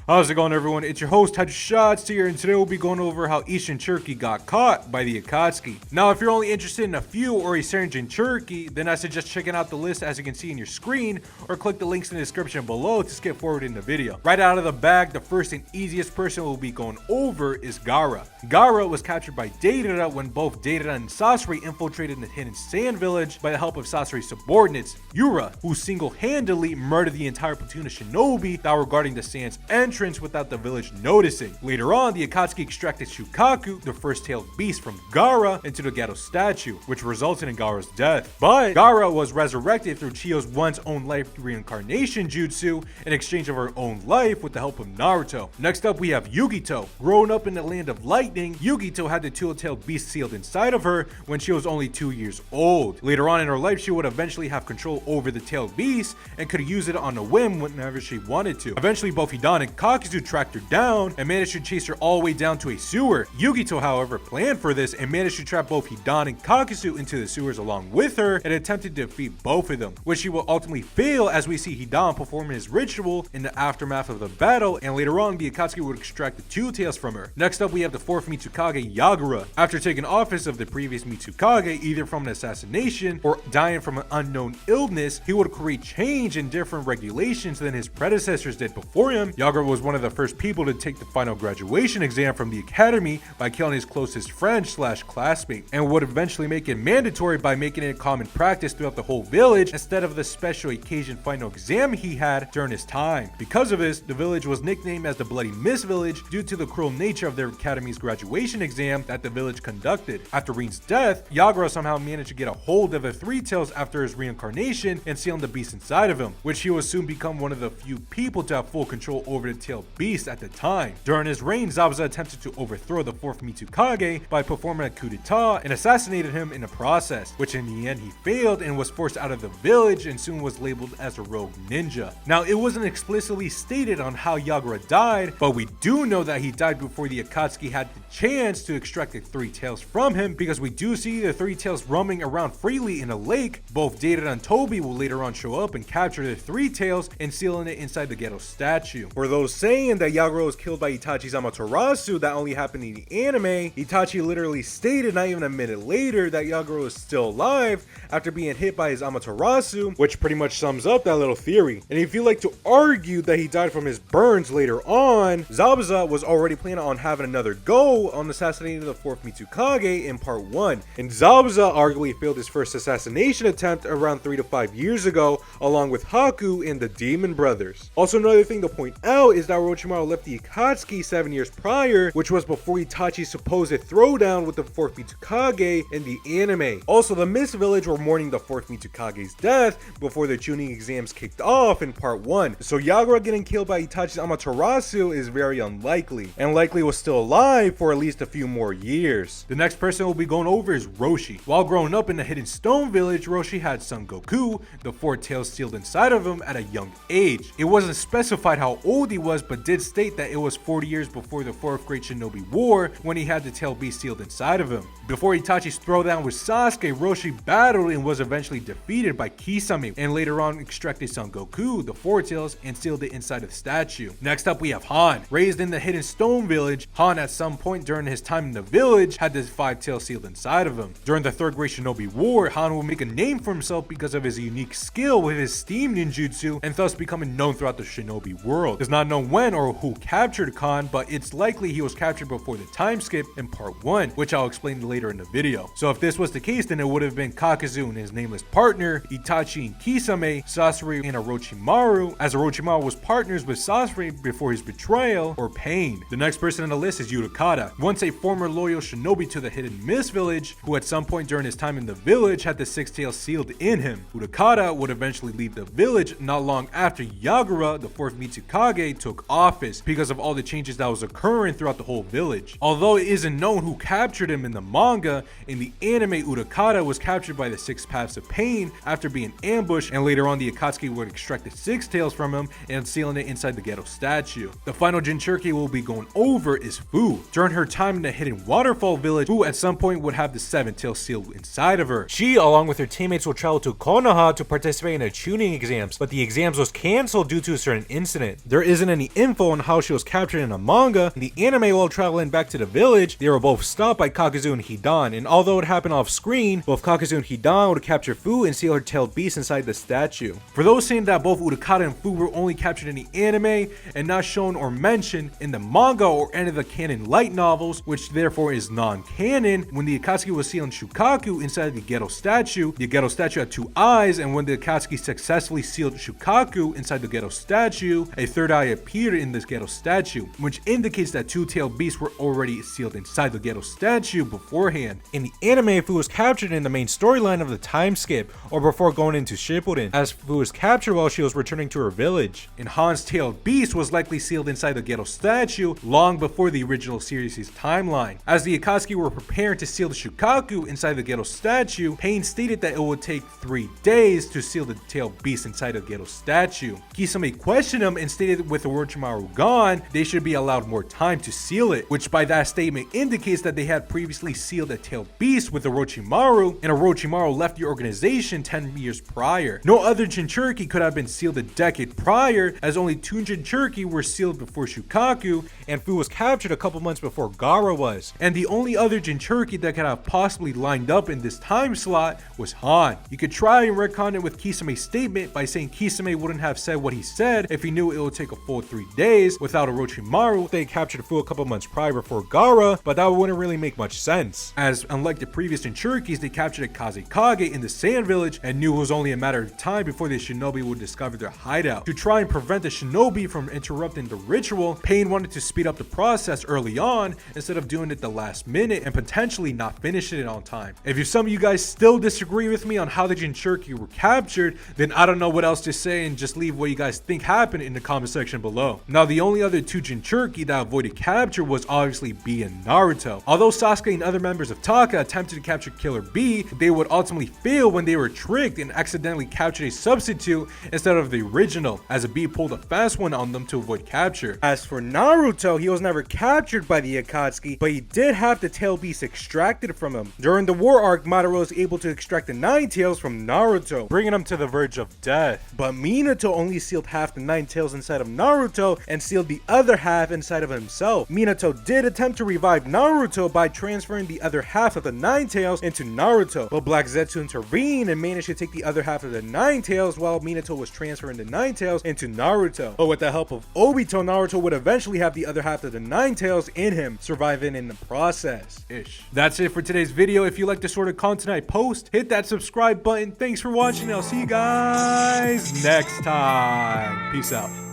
How's it going, everyone? It's your host, Shots here, and today we'll be going over how each Jinchuriki got caught by the Akatsuki. Now, if you're only interested in a few or a certain Jinchuriki, then I suggest checking out the list as you can see in your screen, or click the links in the description below to skip forward in the video. Right out of the bag, the first and easiest person we'll be going over is Gaara. Gaara was captured by Deidara when both Deidara and Sasori infiltrated the hidden sand village by the help of Sasori's subordinates, Yura, who single-handedly murdered the entire platoon of shinobi that were guarding the sand's entrance without the village noticing. Later on, the Akatsuki extracted Shukaku, the first-tailed beast, from Gaara into the Gato statue, which resulted in Gaara's death. But Gaara was resurrected through Chiyo's once own life reincarnation jutsu in exchange of her own life with the help of Naruto. Next up, we have Yugito. Growing up in the land of lightning, Yugito had the two-tailed beast sealed inside of her when she was only 2 years old. Later on in her life, she would eventually have control over the tailed beast and could use it on a whim whenever she wanted to. Eventually, both Hidan and Akatsuki tracked her down and managed to chase her all the way down to a sewer. Yugito, however, planned for this and managed to trap both Hidan and Akatsuki into the sewers along with her and attempted to defeat both of them, which she will ultimately fail as we see Hidan performing his ritual in the aftermath of the battle, and later on the Akatsuki would extract the Two-Tails from her. Next up, we have the fourth Mitsukage, Yagura. After taking office of the previous Mitsukage, either from an assassination or dying from an unknown illness, he would create change in different regulations than his predecessors did before him. Yagura was one of the first people to take the final graduation exam from the academy by killing his closest friend / classmate, and would eventually make it mandatory by making it a common practice throughout the whole village instead of the special occasion final exam he had during his time. Because of this, the village was nicknamed as the Bloody Mist Village due to the cruel nature of their academy's graduation exam that the village conducted. After Rin's death, Yagura somehow managed to get a hold of the Three-Tails after his reincarnation and sealing the beast inside of him, which he would soon become one of the few people to have full control over the tailed beast at the time. During his reign, Zabuza attempted to overthrow the fourth Mitsukage by performing a coup d'etat and assassinated him in the process, which in the end he failed and was forced out of the village and soon was labeled as a rogue ninja. Now, it wasn't explicitly stated on how Yagura died, but we do know that he died before the Akatsuki had the chance to extract the Three-Tails from him, because we do see the Three-Tails roaming around freely in a lake. Both Deidara and Tobi will later on show up and capture the Three-Tails and sealing it inside the Gato statue. For those saying that Yagura was killed by Itachi's Amaterasu that only happened in the anime, Itachi literally stated not even a minute later that Yagura was still alive after being hit by his Amaterasu, which pretty much sums up that little theory. And if you like to argue that he died from his burns later on, Zabuza was already planning on having another go on assassinating the fourth Mitsukage in part 1, and Zabuza arguably failed his first assassination attempt around 3 to 5 years ago along with Haku and the Demon Brothers. Also, another thing to point out is that Orochimaru left the Akatsuki 7 years prior, which was before Itachi's supposed throwdown with the fourth Mitsukage in the anime. Also, the Mist Village were mourning the fourth Mitsukage's death before the tuning exams kicked off in part 1, so Yagura getting killed by Itachi's Amaterasu is very unlikely, and likely was still alive for at least a few more years. The next person we'll be going over is Roshi. While growing up in the Hidden Stone Village, Roshi had Son Goku, the Four-Tails, sealed inside of him at a young age. It wasn't specified how old he was, but did state that it was 40 years before the 4th Great Shinobi War when he had the tail beast sealed inside of him. Before Itachi's throwdown with Sasuke, Roshi battled and was eventually defeated by Kisame, and later on extracted Son Goku, the Four-Tails, and sealed it inside of the statue. Next up, we have Han. Raised in the Hidden Stone Village, Han at some point during his time in the village had this 5-tail sealed inside of him. During the 3rd Great Shinobi War, Han will make a name for himself because of his unique skill with his steam ninjutsu, and thus becoming known throughout the Shinobi world. It's not known when or who captured Khan, but it's likely he was captured before the time skip in part 1, which I'll explain later in the video. So if this was the case, then it would have been Kakuzu and his nameless partner, Itachi and Kisame, Sasori and Orochimaru, as Orochimaru was partners with Sasori before his betrayal or pain. The next person on the list is Utakata, once a former loyal shinobi to the Hidden Mist Village, who at some point during his time in the village had the Six-Tails sealed in him. Utakata would eventually leave the village not long after Yagura, the fourth Mitsukage, took office because of all the changes that was occurring throughout the whole village. Although it isn't known who captured him in the manga, in the anime Utakata was captured by the Six Paths of Pain after being ambushed, and later on the Akatsuki would extract the Six-Tails from him and sealing it inside the Gato statue. The final Jinchuriki we'll be going over is Fu. During her time in the Hidden Waterfall Village, Fu at some point would have the 7-tail sealed inside of her. She, along with her teammates, will travel to Konoha to participate in the tuning exams, but the exams was cancelled due to a certain incident. There isn't any info on how she was captured in a manga. In the anime, while traveling back to the village, they were both stopped by Kakuzu and Hidan, and although it happened off screen, both Kakuzu and Hidan would capture Fu and seal her tailed beast inside the statue. For those saying that both Utakata and Fu were only captured in the anime and not shown or mentioned in the manga or any of the canon light novels, which therefore is non-canon, when the Akatsuki was sealing Shukaku inside the Geto statue had two eyes, and when the Akatsuki successfully sealed Shukaku inside the Geto statue, a third eye appeared in this Geto statue, which indicates that two-tailed beasts were already sealed inside the Geto statue beforehand. In the anime, Fu was captured in the main storyline of the time skip, or before going into Shippuden, as Fu was captured while she was returning to her village. And Han's tailed beast was likely sealed inside the Geto statue long before the original series' timeline. As the Akatsuki were preparing to seal the Shukaku inside the Geto statue, Pain stated that it would take 3 days to seal the tailed beast inside the Geto statue. Kisame questioned him and stated with Orochimaru gone, they should be allowed more time to seal it, which by that statement indicates that they had previously sealed a tailed beast with Orochimaru, and Orochimaru left the organization 10 years prior. No other Jinchuriki could have been sealed a decade prior, as only 2 Jinchuriki were sealed before Shukaku, and Fu was captured a couple months before Gaara was. And the only other Jinchuriki that could have possibly lined up in this time slot was Han. You could try and retcon it with Kisame's statement by saying Kisame wouldn't have said what he said if he knew it would take a full 3 days without Orochimaru. They captured Fu a couple months prior before Gaara, but that wouldn't really make much sense, as unlike the previous Jinchurikis, they captured a Kazekage in the Sand Village and knew it was only a matter of time before the shinobi would discover their hideout. To try and prevent the shinobi from interrupting the ritual, Pain wanted to speed up the process early on instead of doing it the last minute and potentially not finishing it on time. If some of you guys still disagree with me on how the Jinchuriki were captured, then I don't know what else to say, and just leave what you guys think happened in the comment section below. Now, the only other 2 Jinchuriki that avoided capture was obviously B and Naruto. Although Sasuke and other members of Taka attempted to capture Killer B, they would ultimately fail when they were tricked and accidentally captured a substitute instead of the original, as a B pulled a fast one on them to avoid capture. As for Naruto, he was never captured by the Akatsuki, but he did have the tail beast extracted from him. During the war arc, Madara was able to extract the Nine-Tails from Naruto, bringing him to the verge of death. But Minato only sealed half the Nine-Tails inside of Naruto and sealed the other half inside of himself. Minato did attempt to revive Naruto by transferring the other half of the Nine-Tails into Naruto, but Black Zetsu intervened and managed to take the other half of the Nine-Tails while Minato was transferring the Nine-Tails into Naruto. But with the help of Obito, Naruto would eventually have the other half of the Nine-Tails in him, surviving in the process. That's it for today's video. If you like the sort of content I post, hit that subscribe button. Thanks for watching. I'll see you guys next time. Peace out.